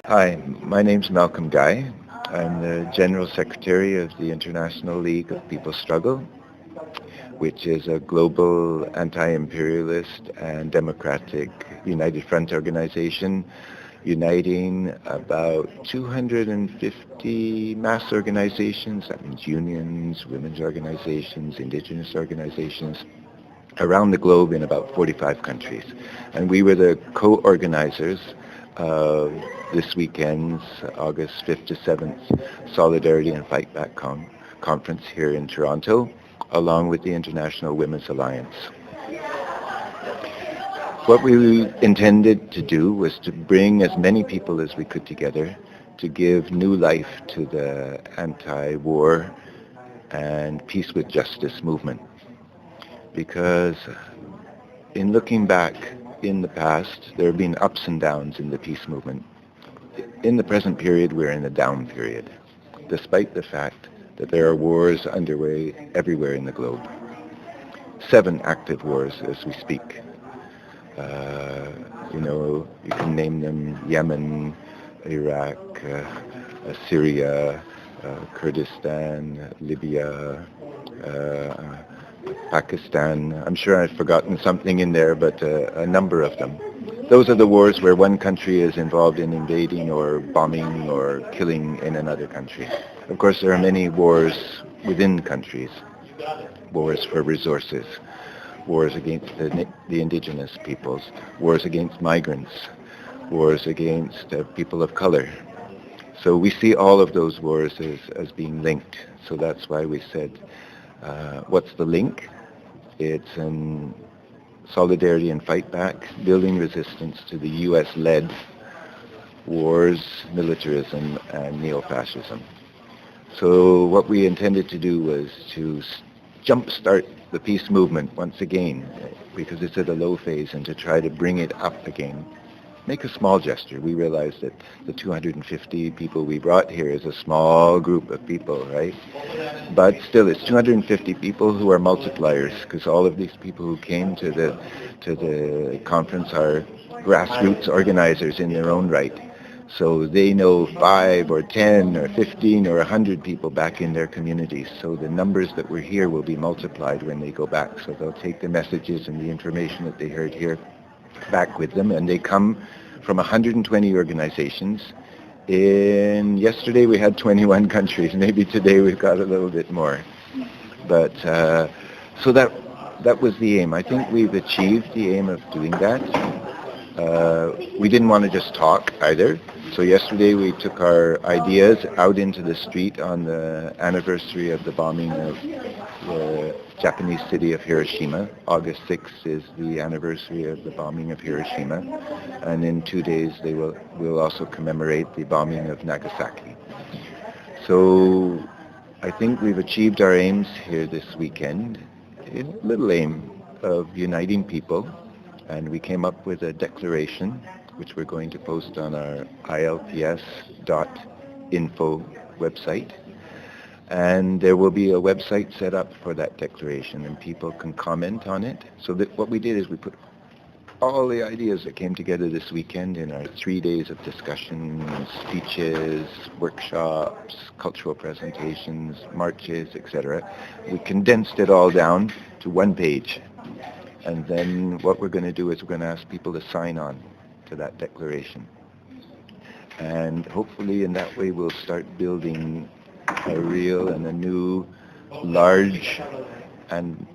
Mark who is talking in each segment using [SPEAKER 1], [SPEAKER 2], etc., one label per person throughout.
[SPEAKER 1] Hi, my name's Malcolm Guy. I'm the General Secretary of the International League of People's Struggle, which is a global anti-imperialist and democratic united front organization uniting about 250 mass organizations, that means unions, women's organizations, indigenous organizations, around the globe in about 45 countries. And we were the co-organizers of this weekend's August 5th to 7th Solidarity and Fight Back conference here in Toronto, along with the International Women's Alliance. What we intended to do was to bring as many people as we could together to give new life to the anti-war and peace with justice movement. Because in looking back in the past, there have been ups and downs in the peace movement. In the present period, we're in a down period, despite the fact that there are wars underway everywhere in the globe. 7 active wars as we speak. You can name them: Yemen, Iraq, Syria, Kurdistan, Libya, Pakistan. I'm sure I've forgotten something in there, but a number of them. Those are the wars where one country is involved in invading or bombing or killing in another country. Of course, there are many wars within countries, wars for resources, wars against the indigenous peoples, wars against migrants, wars against people of color. So we see all of those wars as being linked. So that's why we said, what's the link? It's in solidarity and fight back, building resistance to the US-led wars, militarism, and neo-fascism. So what we intended to do was to jumpstart the peace movement once again, because it's at a low phase, and to try to bring it up again. Make a small gesture. We realize that the 250 people we brought here is a small group of people, right? But still, it's 250 people who are multipliers, because all of these people who came to the conference are grassroots organizers in their own right. So they know 5 or 10 or 15 or 100 people back in their communities. So the numbers that were here will be multiplied when they go back. So they'll take the messages and the information that they heard here back with them, and they come from 120 organizations. Yesterday we had 21 countries. Maybe today we've got a little bit more. But so that was the aim. I think we've achieved the aim of doing that. We didn't want to just talk either. So yesterday we took our ideas out into the street on the anniversary of the bombing of the Japanese city of Hiroshima. August 6th is the anniversary of the bombing of Hiroshima. And in 2 days we'll also commemorate the bombing of Nagasaki. So I think we've achieved our aims here this weekend. A little aim of uniting people. And we came up with a declaration, which we're going to post on our ilps.info website. And there will be a website set up for that declaration, and people can comment on it. So that what we did is we put all the ideas that came together this weekend in our 3 days of discussion, speeches, workshops, cultural presentations, marches, etc. We condensed it all down to one page. And then what we're going to do is we're going to ask people to sign on to that declaration. And hopefully in that way we'll start building a real and a new large and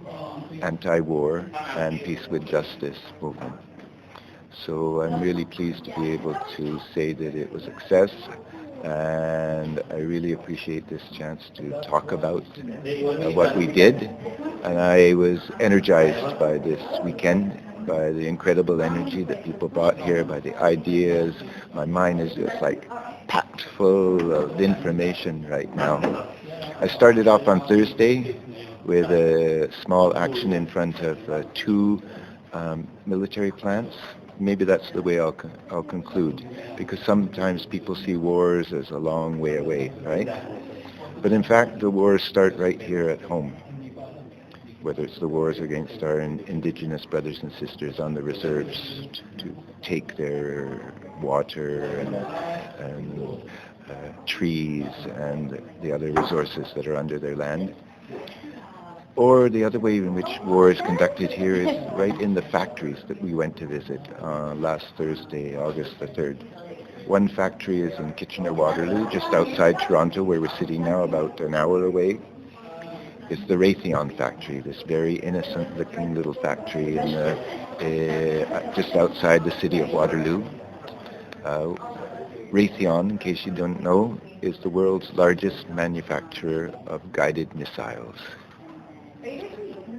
[SPEAKER 1] anti-war and peace with justice movement. So I'm really pleased to be able to say that it was a success, and I really appreciate this chance to talk about what we did. And I was energized by this weekend, by the incredible energy that people brought here, by the ideas. My mind is just like packed full of information right now. I started off on Thursday with a small action in front of 2 military plants. Maybe that's the way I'll conclude, because sometimes people see wars as a long way away, right? But in fact, the wars start right here at home, whether it's the wars against our indigenous brothers and sisters on the reserves to take their water and trees and the other resources that are under their land. Or the other way in which war is conducted here is right in the factories that we went to visit last Thursday, August the 3rd. One factory is in Kitchener-Waterloo, just outside Toronto, where we're sitting now, about an hour away. It's the Raytheon factory, this very innocent-looking little factory just outside the city of Waterloo. Raytheon, in case you don't know, is the world's largest manufacturer of guided missiles.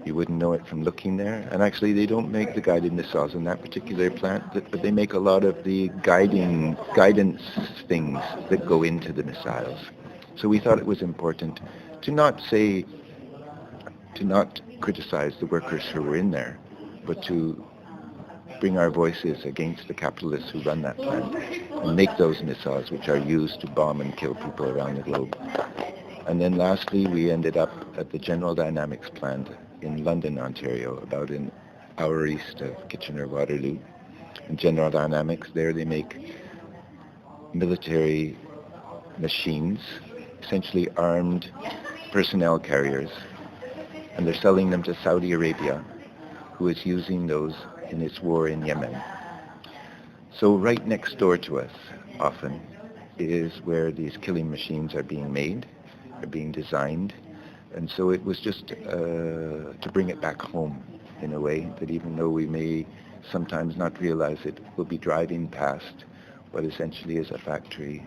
[SPEAKER 1] You wouldn't know it from looking there. And actually, they don't make the guided missiles in that particular plant, but they make a lot of the guidance things that go into the missiles. So we thought it was important to not criticize the workers who were in there, but to bring our voices against the capitalists who run that plant and make those missiles which are used to bomb and kill people around the globe. And then lastly, we ended up at the General Dynamics plant in London, Ontario, about an hour east of Kitchener-Waterloo. In General Dynamics, there they make military machines, essentially armed personnel carriers, and they're selling them to Saudi Arabia, who is using those in its war in Yemen. So right next door to us, often, is where these killing machines are being made, are being designed. And so it was just to bring it back home in a way, that even though we may sometimes not realize it, we'll be driving past what essentially is a factory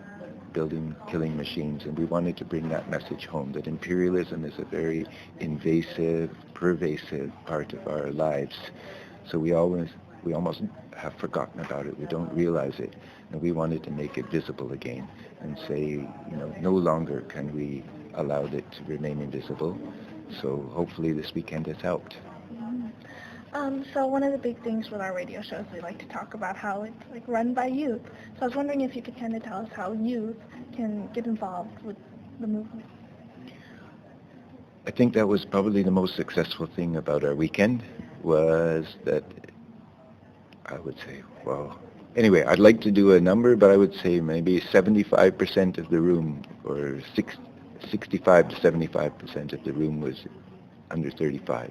[SPEAKER 1] building killing machines. And we wanted to bring that message home, that imperialism is a very invasive, pervasive part of our lives. So we almost have forgotten about it. We don't realize it. And we wanted to make it visible again and say, no longer can we allow it to remain invisible. So hopefully this weekend has helped.
[SPEAKER 2] So one of the big things with our radio shows, we like to talk about how it's run by youth. So I was wondering if you could kind of tell us how youth can get involved with the movement.
[SPEAKER 1] I think that was probably the most successful thing about our weekend, was that I would say, anyway, I'd like to do a number, but I would say maybe 75% of the room, or 65 to 75% of the room was under 35.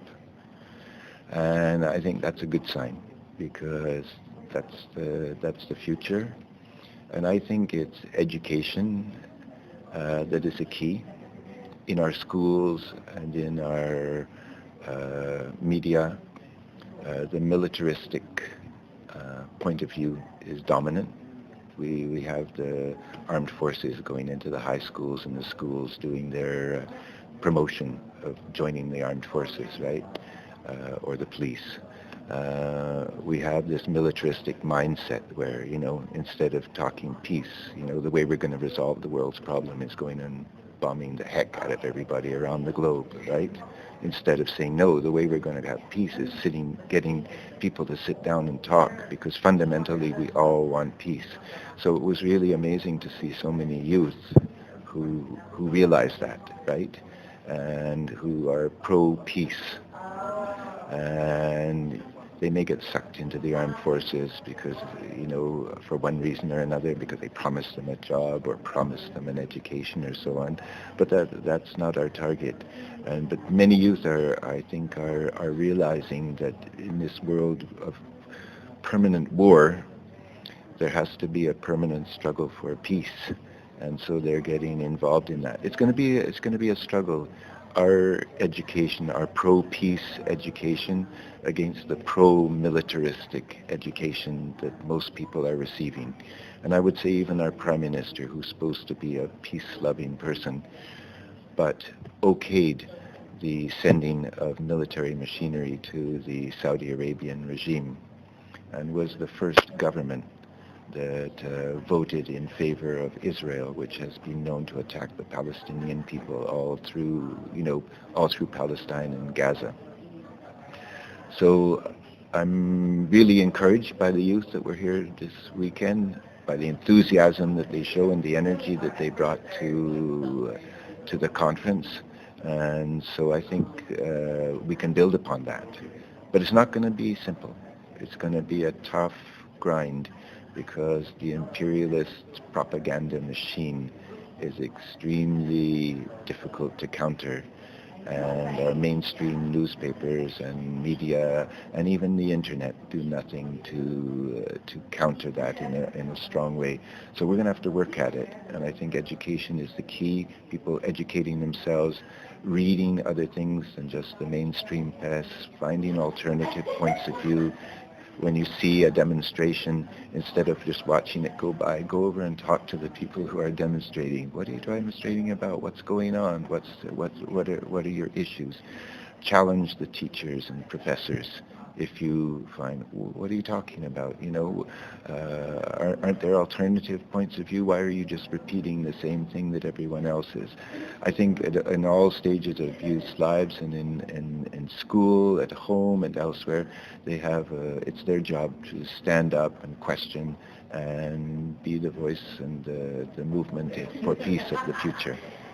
[SPEAKER 1] And I think that's a good sign, because that's the future. And I think it's education that is a key in our schools and in our media. The militaristic point of view is dominant. We have the armed forces going into the high schools and the schools doing their promotion of joining the armed forces, right? Or the police. We have this militaristic mindset where, instead of talking peace, the way we're going to resolve the world's problem is going and bombing the heck out of everybody around the globe, right? Instead of saying, no, the way we're going to have peace is getting people to sit down and talk, because fundamentally we all want peace. So it was really amazing to see so many youth who realize that, right? And who are pro-peace. And they may get sucked into the armed forces because, for one reason or another, because they promised them a job or promised them an education or so on. But that's not our target. But many youth I think are realizing that in this world of permanent war, there has to be a permanent struggle for peace. And so they're getting involved in that. It's going to be a struggle. Our education, our pro-peace education against the pro-militaristic education that most people are receiving. And I would say even our Prime Minister, who's supposed to be a peace-loving person, but okayed the sending of military machinery to the Saudi Arabian regime, and was the first government that voted in favor of Israel, which has been known to attack the Palestinian people all through Palestine and Gaza. So I'm really encouraged by the youth that were here this weekend, by the enthusiasm that they show and the energy that they brought to the conference. And so I think we can build upon that. But it's not going to be simple. It's going to be a tough grind. because the imperialist propaganda machine is extremely difficult to counter. And our mainstream newspapers and media and even the internet do nothing to counter that in a strong way. So we're going to have to work at it. And I think education is the key. People educating themselves, reading other things than just the mainstream press, finding alternative points of view. When you see a demonstration, instead of just watching it go by, go over and talk to the people who are demonstrating. What are you demonstrating about? What's going on? What are your issues? Challenge the teachers and professors. If you find, what are you talking about? Aren't there alternative points of view? Why are you just repeating the same thing that everyone else is? I think in all stages of youth's lives and in school, at home, and elsewhere, they have it's their job to stand up and question and be the voice and the movement for peace of the future.